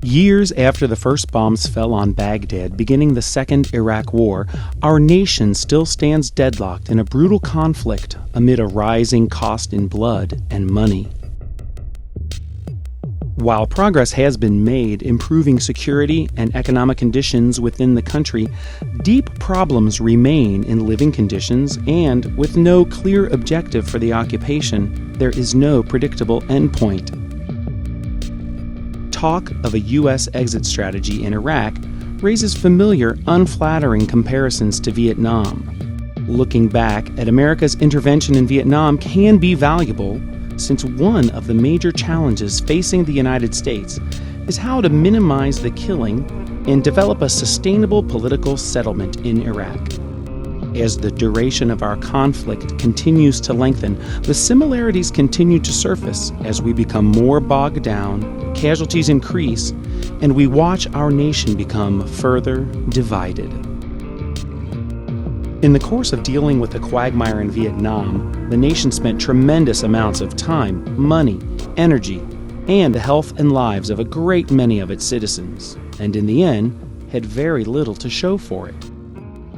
Years after the first bombs fell on Baghdad, beginning the Second Iraq War, our nation still stands deadlocked in a brutal conflict amid a rising cost in blood and money. While progress has been made improving security and economic conditions within the country, deep problems remain in living conditions, and with no clear objective for the occupation, there is no predictable endpoint. Talk of a U.S. exit strategy in Iraq raises familiar, unflattering comparisons to Vietnam. Looking back at America's intervention in Vietnam can be valuable, since one of the major challenges facing the United States is how to minimize the killing and develop a sustainable political settlement in Iraq. As the duration of our conflict continues to lengthen, the similarities continue to surface as we become more bogged down, casualties increase, and we watch our nation become further divided. In the course of dealing with the quagmire in Vietnam, the nation spent tremendous amounts of time, money, energy, and the health and lives of a great many of its citizens, and in the end, had very little to show for it.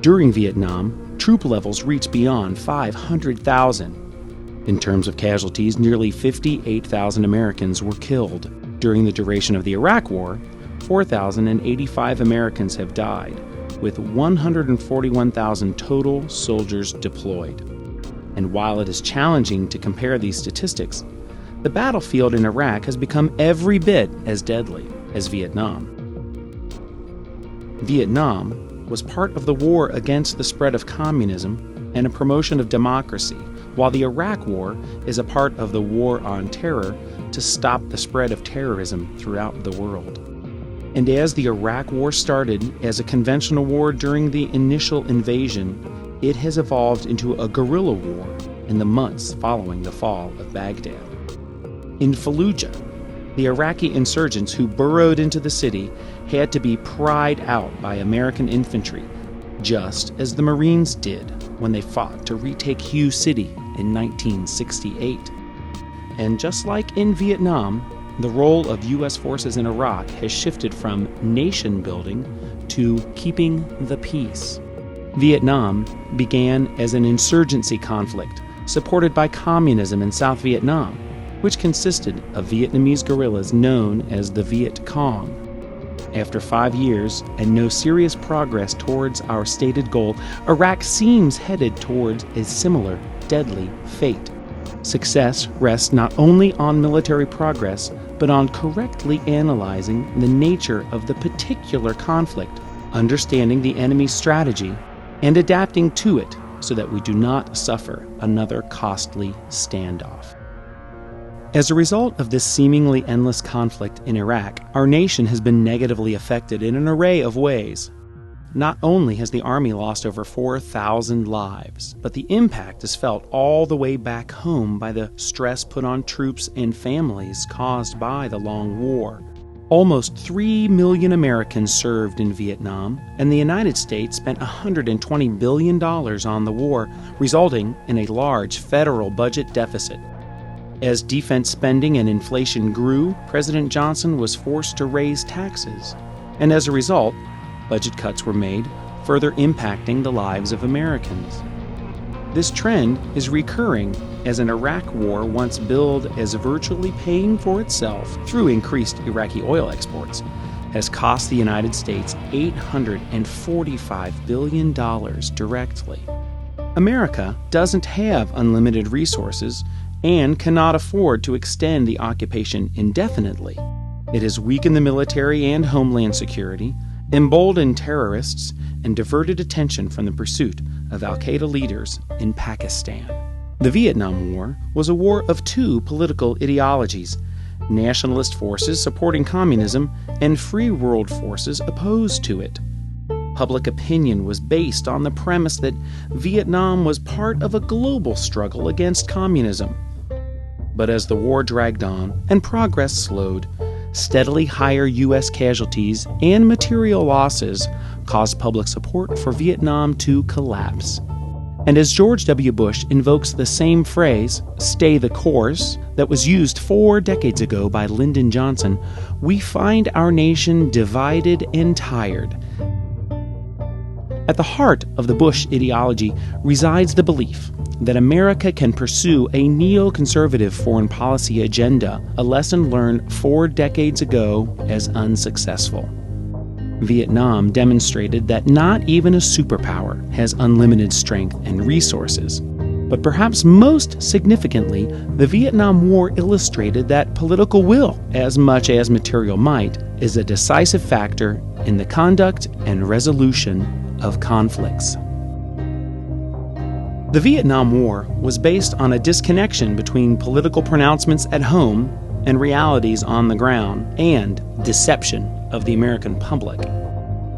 During Vietnam, troop levels reached beyond 500,000. In terms of casualties, nearly 58,000 Americans were killed. During the duration of the Iraq War, 4,085 Americans have died, with 141,000 total soldiers deployed. And while it is challenging to compare these statistics, the battlefield in Iraq has become every bit as deadly as Vietnam. Vietnam was part of the war against the spread of communism and a promotion of democracy, while the Iraq War is a part of the war on terror to stop the spread of terrorism throughout the world. And as the Iraq War started as a conventional war during the initial invasion, it has evolved into a guerrilla war in the months following the fall of Baghdad. In Fallujah, the Iraqi insurgents who burrowed into the city had to be pried out by American infantry, just as the Marines did when they fought to retake Hue City in 1968. And just like in Vietnam, the role of U.S. forces in Iraq has shifted from nation building to keeping the peace. Vietnam began as an insurgency conflict supported by communism in South Vietnam, which consisted of Vietnamese guerrillas known as the Viet Cong. After 5 years and no serious progress towards our stated goal, Iraq seems headed towards a similar deadly fate. Success rests not only on military progress, but on correctly analyzing the nature of the particular conflict, understanding the enemy's strategy, and adapting to it so that we do not suffer another costly standoff. As a result of this seemingly endless conflict in Iraq, our nation has been negatively affected in an array of ways. Not only has the Army lost over 4,000 lives, but the impact is felt all the way back home by the stress put on troops and families caused by the long war. Almost 3 million Americans served in Vietnam, and the United States spent $120 billion on the war, resulting in a large federal budget deficit. As defense spending and inflation grew, President Johnson was forced to raise taxes, and as a result, budget cuts were made, further impacting the lives of Americans. This trend is recurring as an Iraq war, once billed as virtually paying for itself through increased Iraqi oil exports, has cost the United States $845 billion directly. America doesn't have unlimited resources and cannot afford to extend the occupation indefinitely. It has weakened the military and homeland security, emboldened terrorists, and diverted attention from the pursuit of al-Qaeda leaders in Pakistan. The Vietnam War was a war of two political ideologies: nationalist forces supporting communism and free world forces opposed to it. Public opinion was based on the premise that Vietnam was part of a global struggle against communism. But as the war dragged on and progress slowed, steadily higher U.S. casualties and material losses caused public support for Vietnam to collapse. And as George W. Bush invokes the same phrase, "stay the course," that was used 4 decades ago by Lyndon Johnson, we find our nation divided and tired. At the heart of the Bush ideology resides the belief that America can pursue a neoconservative foreign policy agenda, a lesson learned 4 decades ago as unsuccessful. Vietnam demonstrated that not even a superpower has unlimited strength and resources. But perhaps most significantly, the Vietnam War illustrated that political will, as much as material might, is a decisive factor in the conduct and resolution of conflicts. The Vietnam War was based on a disconnection between political pronouncements at home and realities on the ground, and deception of the American public.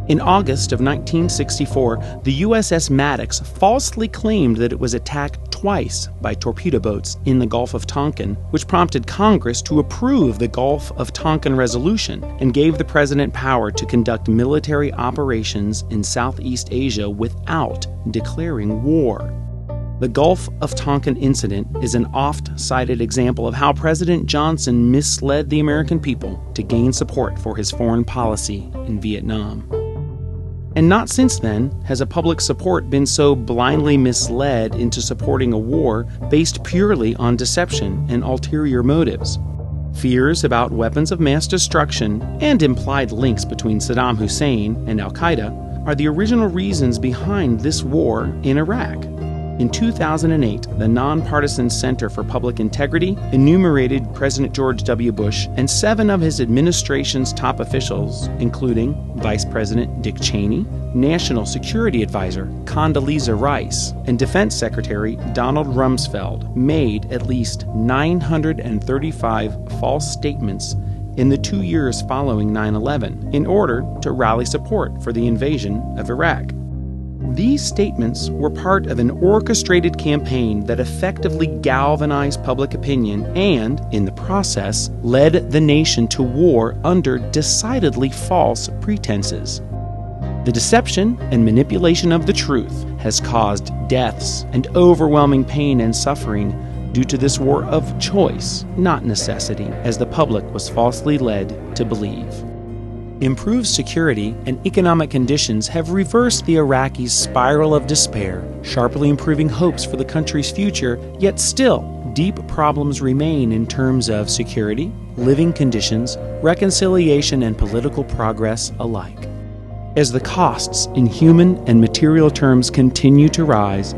In August of 1964, the USS Maddox falsely claimed that it was attacked twice by torpedo boats in the Gulf of Tonkin, which prompted Congress to approve the Gulf of Tonkin Resolution and gave the president power to conduct military operations in Southeast Asia without declaring war. The Gulf of Tonkin incident is an oft-cited example of how President Johnson misled the American people to gain support for his foreign policy in Vietnam. And not since then has a public support been so blindly misled into supporting a war based purely on deception and ulterior motives. Fears about weapons of mass destruction and implied links between Saddam Hussein and al-Qaeda are the original reasons behind this war in Iraq. In 2008, the Nonpartisan Center for Public Integrity enumerated President George W. Bush and 7 of his administration's top officials, including Vice President Dick Cheney, National Security Advisor Condoleezza Rice, and Defense Secretary Donald Rumsfeld, made at least 935 false statements in the 2 years following 9/11 in order to rally support for the invasion of Iraq. These statements were part of an orchestrated campaign that effectively galvanized public opinion and, in the process, led the nation to war under decidedly false pretenses. The deception and manipulation of the truth has caused deaths and overwhelming pain and suffering due to this war of choice, not necessity, as the public was falsely led to believe. Improved security and economic conditions have reversed the Iraqis' spiral of despair, sharply improving hopes for the country's future, yet still, deep problems remain in terms of security, living conditions, reconciliation, and political progress alike. As the costs in human and material terms continue to rise,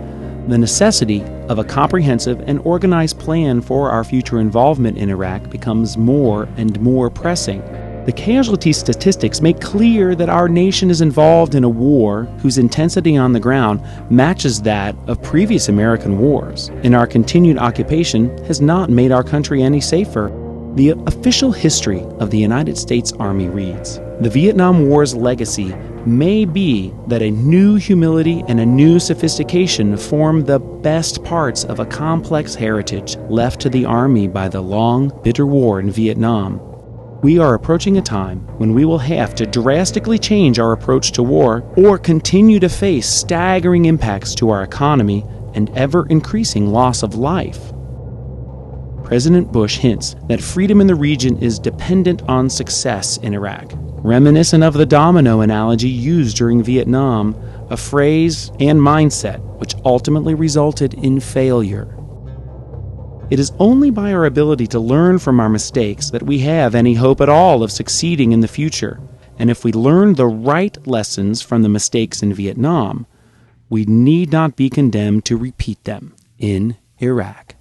the necessity of a comprehensive and organized plan for our future involvement in Iraq becomes more and more pressing. The casualty statistics make clear that our nation is involved in a war whose intensity on the ground matches that of previous American wars, and our continued occupation has not made our country any safer. The official history of the United States Army reads, "The Vietnam War's legacy may be that a new humility and a new sophistication form the best parts of a complex heritage left to the Army by the long, bitter war in Vietnam. We are approaching a time when we will have to drastically change our approach to war or continue to face staggering impacts to our economy and ever-increasing loss of life." President Bush hints that freedom in the region is dependent on success in Iraq, reminiscent of the domino analogy used during Vietnam, a phrase and mindset which ultimately resulted in failure. It is only by our ability to learn from our mistakes that we have any hope at all of succeeding in the future. And if we learn the right lessons from the mistakes in Vietnam, we need not be condemned to repeat them in Iraq.